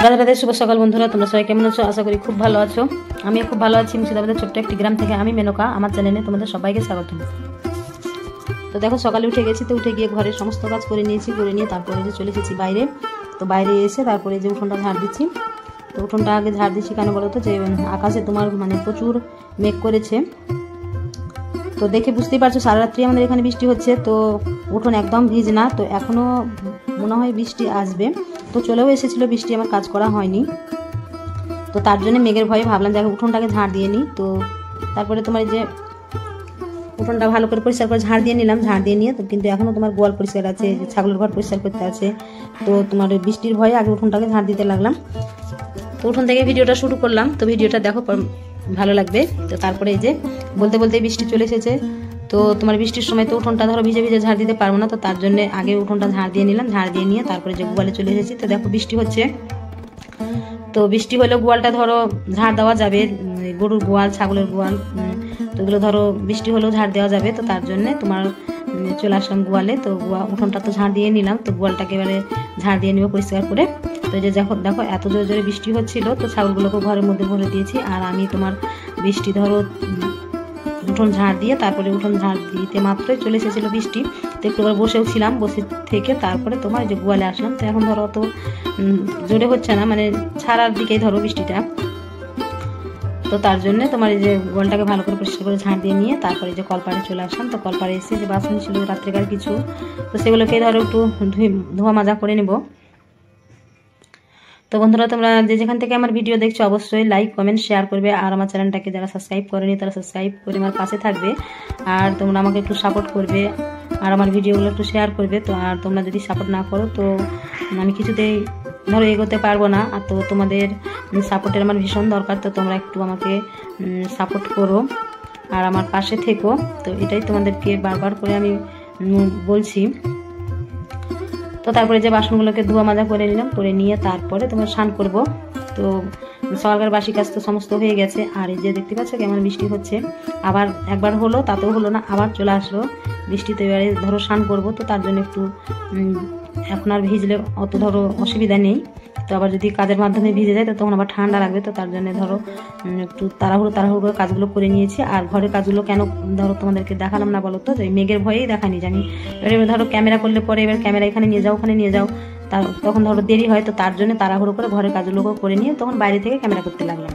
রাধে রাধে, শুভ সকাল বন্ধুরা। তোমরা সবাই কেমন আছো? আশা করি খুব ভালো আছো। আমি খুব ভালো আছি। মুর্শিদাবাদের ছোট্ট একটি গ্রাম থেকে আমি মেনকা, আমার চ্যানেলে তোমাদের সবাইকে স্বাগত। তো দেখো, সকালে উঠে গেছি। তো উঠে গিয়ে ঘরের সমস্ত কাজ করে নিয়েছি। করে নিয়ে তারপরে যে চলে এসেছি বাইরে। তো বাইরে এসে তারপরে যে উঠোনটা ঝাড় দিচ্ছি। তো উঠোনটা আগে ঝাড় দিচ্ছি কেন বলো তো, যে আকাশে তোমার প্রচুর মেঘ করেছে। তো দেখে বুঝতেই পারছো সারা রাত্রি আমাদের এখানে বৃষ্টি হচ্ছে। তো উঠোন একদম ভিজ না, তো এখনও মনে হয় বৃষ্টি আসবে। তো চলেও এসেছিলো বৃষ্টি, আমার কাজ করা হয়নি। তো তার জন্য মেঘের ভয়ে ভাবলাম যে উঠোনটাকে ঝাড় দিয়ে নিই। তো তারপরে তোমার যে উঠোনটা ভালো করে পরিষ্কার করে ঝাড় দিয়ে নিলাম। ঝাড় দিয়ে নিয়ে তো কিন্তু এখনও তোমার গোয়াল পরিষ্কার আছে, ছাগলের ঘর পরিষ্কার করতে আছে। তো তোমার বৃষ্টির ভয়ে আগে উঠোনটাকে ঝাড় দিতে লাগলাম। তো উঠোন থেকে ভিডিওটা শুরু করলাম। তো ভিডিওটা দেখো, ভালো লাগবে। তো তারপরে এই যে বলতে বলতে বৃষ্টি চলে এসেছে। তো তোমার বৃষ্টির সময় তো উঠোনটা ধরো ভিজে ভিজে ঝাড় দিতে পারবো না। তো তার জন্য আগে উঠোনটা ঝাড় দিয়ে নিলাম। ঝাড় দিয়ে নিয়ে তারপরে যে গোয়ালে চলে এসেছি। তো দেখো বৃষ্টি হচ্ছে। তো বৃষ্টি হলেও গোয়ালটা ধরো ঝাড় দেওয়া যাবে, গরুর গোয়াল, ছাগলের গোয়াল, তো এগুলো ধরো বৃষ্টি হলেও ঝাড় দেওয়া যাবে। তো তার জন্যে তোমার চলে আসলাম গোয়ালে। তো উঠোনটা তো ঝাড় দিয়ে নিলাম। তো গোয়ালটাকে এবারে ঝাড় দিয়ে নিব পরিষ্কার করে। তো যে দেখো এত জোরে জোরে বৃষ্টি হচ্ছিল। তো ছাগলগুলোকে ঘরের মধ্যে ভরে দিয়েছি। আর আমি তোমার বৃষ্টি ধরো উঠোন ঝাড় দিয়ে তারপরে উঠোন ঝাড় দিতে মাত্রই চলে এসেছিলো বৃষ্টি। তো একটু বসেও ছিলাম, বসে থেকে তারপরে তোমার যে গোয়ালে আসলাম। তো এখন ধরো অত জোরে হচ্ছে না, ছাড়ার দিকেই ধরো বৃষ্টিটা। তো তার জন্য তোমার এই যে গোয়ালটাকে ভালো করে পরিষ্কার করে ঝাড় দিয়ে নিয়ে তারপরে যে কলপাড়ে চলে আসলাম। তো কলপাড়ে এসে যে বাসন ছিল রাত্রেকার কিছু, তো সেগুলোকে ধরো একটু ধোয়া মাজা করে নেব। তো বন্ধুরা, তোমরা যে যেখান থেকে আমার ভিডিও দেখছো অবশ্যই লাইক, কমেন্ট, শেয়ার করবে। আর আমার চ্যানেলটাকে যারা সাবস্ক্রাইব করেনি তারা সাবস্ক্রাইব করে আমার পাশে থাকবে। আর তোমরা আমাকে একটু সাপোর্ট করবে আর আমার ভিডিওগুলো একটু শেয়ার করবে। তো আর তোমরা যদি সাপোর্ট না করো তো আমি কিছুতেই ধরো এগোতে পারবো না। আর তো তোমাদের সাপোর্টের আমার ভীষণ দরকার। তো তোমরা একটু আমাকে সাপোর্ট করো আর আমার পাশে থেকো। তো এটাই তোমাদেরকে বারবার করে আমি বলছি। তো তারপরে যে বাসনগুলোকে ধোয়া মাজা করে নিলাম, করে নিয়ে তারপরে তোমার স্নান করব। তো সকালকার বাসি কাজ তো সমস্ত হয়ে গেছে। আর এই যে দেখতে পাচ্ছ কেমন বৃষ্টি হচ্ছে। আবার একবার হলো, তাতেও হলো না, আবার চলে আসলো বৃষ্টিতে। এবারে ধরো স্নান করবো। তো তার জন্য একটু এখন আর ভিজলে অত ধরো অসুবিধা নেই। তো আবার যদি কাজের মাধ্যমে ভিজে যায় তো তখন আবার ঠান্ডা লাগবে। তো তার জন্য ধরো একটু তাড়াহুড়ো করে কাজগুলো করে নিয়েছি। আর ঘরের কাজগুলো কেন ধরো তোমাদেরকে দেখালাম না বলো তো, যে মেঘের ভয়েই দেখানি জানি। এবার ধরো ক্যামেরা করলে পরে এবার ক্যামেরা এখানে নিয়ে যাও, ওখানে নিয়ে যাও, তখন ধরো দেরি হয়। তো তার জন্য তাড়াহুড়ো করে ঘরের কাজগুলো করে নিয়ে তখন বাইরে থেকে ক্যামেরা করতে লাগলাম।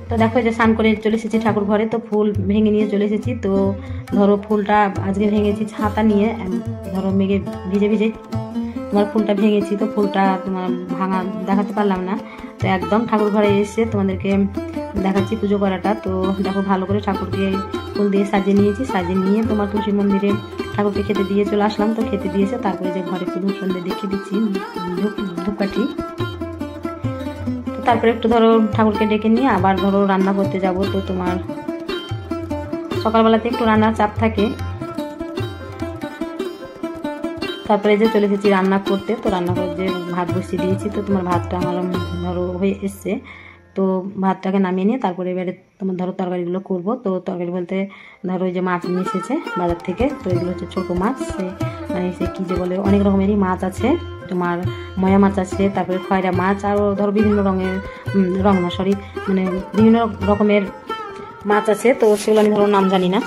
তো দেখো যে স্নান করে চলে এসেছি ঠাকুর ঘরে। তো ফুল ভেঙে নিয়ে চলে এসেছি। তো ধরো ফুলটা আজকে ভেঙেছি ছাতা নিয়ে, ধরো মেঘে ভিজে ভিজে তোমার ফুলটা ভেঙেছি। তো ফুলটা তোমার ভাঙা দেখাতে পারলাম না। তো একদম ঠাকুর ঘরে এসে তোমাদেরকে দেখাচ্ছি পুজো করাটা। তো দেখো ভালো করে ঠাকুরকে ফুল দিয়ে সাজিয়ে নিয়েছি। সাজিয়ে নিয়ে তোমার তুলসী মন্দিরে ঠাকুরকে খেতে দিয়ে চলে আসলাম। তো খেতে দিয়েছে তারপরে যে ঘরে একটু ধূপ সন্ধ্যে দেখিয়ে দিচ্ছি, ধূপকাঠি। তারপরে একটু ধরো ঠাকুরকে ডেকে নিয়ে আবার ধরো রান্না করতে যাব। তো তোমার সকালবেলাতে একটু রান্নার চাপ থাকে। তারপরে যে চলে এসেছি রান্না করতে। তো রান্না করে যে ভাত বসিয়ে দিয়েছি। তো তোমার ভাতটা আমার ধরো হয়ে এসছে। তো ভাতটাকে নামিয়ে নিয়ে তারপরে এবারে তোমার ধরো তরকারিগুলো করবো। তো তরকারি বলতে ধরো ওই যে মাছ নিয়ে এসেছে বাজার থেকে। তো এগুলো হচ্ছে ছোটো মাছ, সে কী যে বলে, অনেক রকমেরই মাছ আছে। তোমার ময়া মাছ আছে, তারপরে খয়রা মাছ, আরও ধরো বিভিন্ন বিভিন্ন রকমের মাছ আছে। তো সেগুলো আমি ধরো নাম জানি না।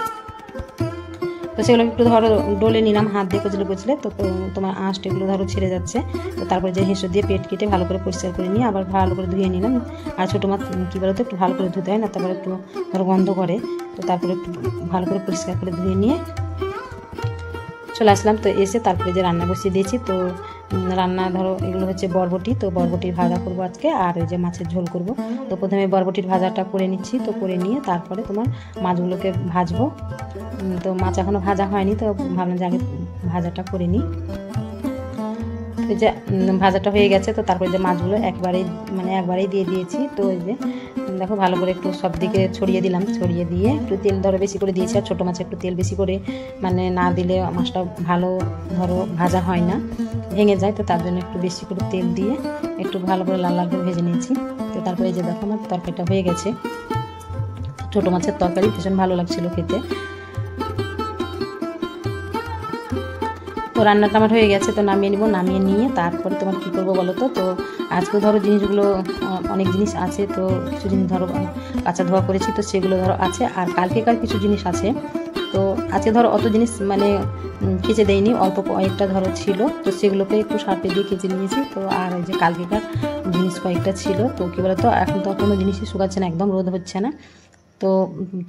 তো সেগুলো একটু ধরো ডলে নিলাম হাত দিয়ে কচলে। তো তোমার আঁশটা এগুলো ধরো ছেড়ে যাচ্ছে। তো তারপরে যে হেঁসো দিয়ে পেট কেটে ভালো করে পরিষ্কার করে নিয়ে আবার ভালো করে ধুয়ে নিলাম। আর ছোটো মাছ কী বলতো একটু ভালো করে ধুতে হয় না, তারপরে একটু ধরো গন্ধ করে। তো তারপরে একটু ভালো করে পরিষ্কার করে ধুয়ে নিয়ে চলে আসলাম। তো এসে তারপরে যে রান্না বসিয়ে দিয়েছি। তো রান্না ধরো এগুলো হচ্ছে বরবটি। তো বরবটির ভাজা করবো আজকে, আর ওই যে মাছের ঝোল করব। তো প্রথমে বরবটির ভাজাটা করে নিচ্ছি। তো করে নিয়ে তারপরে তোমার মাছগুলোকে ভাজবো। তো মাছ এখনও ভাজা হয়নি, তো ভাবলাম যে আগে ভাজাটা করে নিই। তো যে ভাজাটা হয়ে গেছে। তো তারপরে যে মাছগুলো একবারেই দিয়ে দিয়েছি। তো ওই যে দেখো ভালো করে একটু সব দিকে ছড়িয়ে দিলাম। ছড়িয়ে দিয়ে একটু তেল ধরো বেশি করে দিয়েছি। আর ছোটো মাছে একটু তেল বেশি করে না দিলে মাছটা ভালো ধরো ভাজা হয় না, ভেঙে যায়। তো তার জন্য একটু বেশি করে তেল দিয়ে একটু ভালো করে লাল লাল করে ভেজে নিয়েছি। তো তারপরে এই যে দেখো আমার তরকারিটা হয়ে গেছে। ছোটো মাছের তরকারি ভীষণ ভালো লাগছিল খেতে। তো রান্নাটা আমার হয়ে গেছে, তো নামিয়ে নিব। নামিয়ে নিয়ে তারপরে তোমার কী করবো বলো তো। তো আজকে ধরো জিনিসগুলো অনেক জিনিস আছে, তো কিছু জিনিস ধরো কাঁচা ধোয়া করেছি, তো সেগুলো ধরো আছে। আর কালকেকার কিছু জিনিস আছে, তো আজকে ধরো অত জিনিস মানে কেচে দেয়নি, অল্প কয়েকটা ধরো ছিল, তো সেগুলোকে একটু সার্ফে দিয়ে কেচে নিয়েছি। তো আর এই যে কালকেকার জিনিস কয়েকটা ছিল, তো কী বলো তো, এখন তো কোনো জিনিসই শুকাচ্ছে না, একদম রোদ হচ্ছে না। তো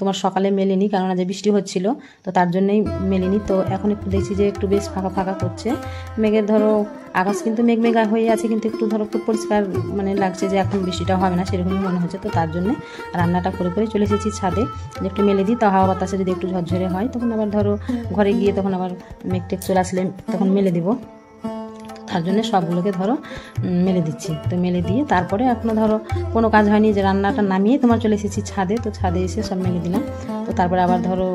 তোমার সকালে মেলেনি, কেননা যে বৃষ্টি হচ্ছিল, তো তার জন্যই মেলেনি। তো এখন একটু দেখছি যে একটু বেশ ফাঁকা ফাঁকা করছে মেঘের, ধরো আকাশ কিন্তু মেঘমেঘা হয়ে আছে, কিন্তু একটু ধরো একটু পরিষ্কার মানে লাগছে যে এখন বৃষ্টিটা হবে না, সেরকমই মনে হচ্ছে। তো তার জন্যে রান্নাটা করে করে চলে এসেছি ছাদে, যে একটু মেলে দিই, তো হাওয়া বাতাসে যদি একটু ঝরঝরে হয়, তখন আবার ধরো ঘরে গিয়ে তখন আবার মেঘ টেক চলে আসলে তখন মেলে দিব। তার জন্য সবগুলোকে ধরো মেলে দিচ্ছি। তো মেলে দিয়ে তারপরে এখনও ধরো কোনো কাজ হয়নি, যে রান্নাটা নামিয়ে তোমার চলে এসেছি ছাদে, তো ছাদে এসে সব মেলে দিলাম। তো তারপরে আবার ধরো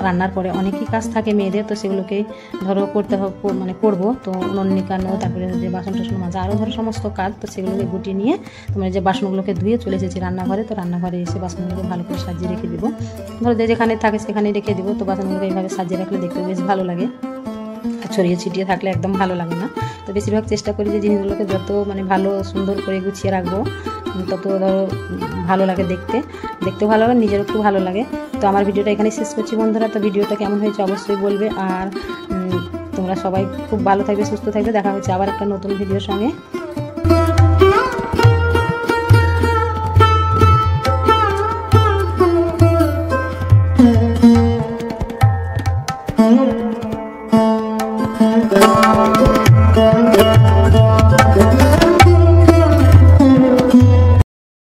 রান্নার পরে অনেকই কাজ থাকে মেয়েদের, তো সেগুলোকেই ধরো করতে হবে, মানে করবো। তো উনুন নিকানো, তারপরে যে বাসন টাসন মাজা, আরও ধরো সমস্ত কাজ, তো সেগুলোকে গুটিয়ে নিয়ে তোমার যে বাসনগুলোকে ধুয়ে চলে এসেছি রান্নাঘরে। তো রান্নাঘরে এসে বাসনগুলোকে ভালো করে সাজিয়ে রেখে দিব, ধরো যে যেখানে থাকে সেখানে রেখে দিব। তো বাসনগুলোকে এইভাবে সাজিয়ে রাখলে দেখতে বেশ ভালো লাগে, ছড়িয়ে ছিটিয়ে থাকলে একদম ভালো লাগে না। তো বেশিরভাগ চেষ্টা করি যে জিনিসগুলোকে যত মানে ভালো সুন্দর করে গুছিয়ে রাখবো, তত ধরো ভালো লাগে, দেখতেও ভালো লাগে, নিজেরও একটু ভালো লাগে। তো আমার ভিডিওটা এখানে শেষ করছি বন্ধুরা। তো ভিডিওটা কেমন হয়েছে অবশ্যই বলবে, আর তোমরা সবাই খুব ভালো থাকবে, সুস্থ থাকবে। দেখা হচ্ছে আবার একটা নতুন ভিডিওর সঙ্গে। Thank you.